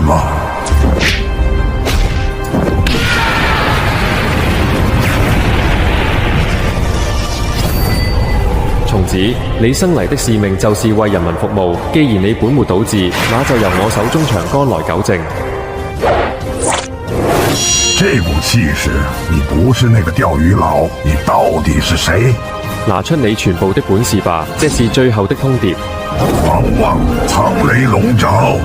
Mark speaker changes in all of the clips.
Speaker 1: 么？
Speaker 2: 從此，你生嚟的使命就是為人民服務。既然你本末倒置，那就由我手中長杆來糾正。
Speaker 1: 這股氣勢，你不是那個釣魚佬，你到底是誰？
Speaker 2: 拿出你全部的本事吧，這是最後的通牒。
Speaker 1: 狂妄蒼雷籠罩！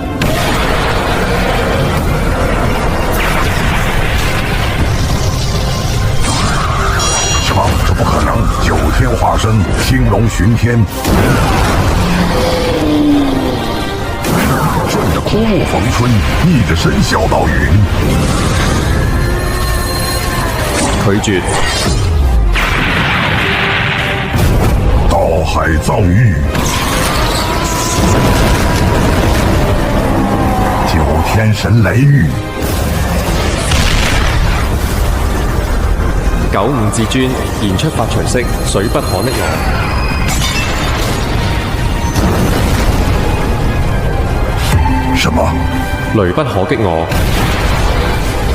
Speaker 1: 創世不可能，9天化身，青龍巡天，順着枯木逢春，逆着神霄到雲。
Speaker 2: 拒絕。
Speaker 1: 道海造域，9天神雷域
Speaker 2: 95至尊，言出法隨式，水不可的我。
Speaker 1: 什麼？
Speaker 2: 雷不可擊我，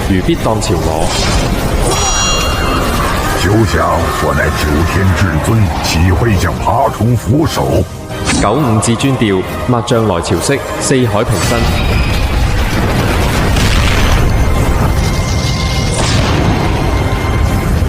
Speaker 2: 如必當朝我。
Speaker 1: 休想我乃9天至尊，豈會將爬蟲俯首？
Speaker 2: 95至尊調，抹將來朝式，四海平身。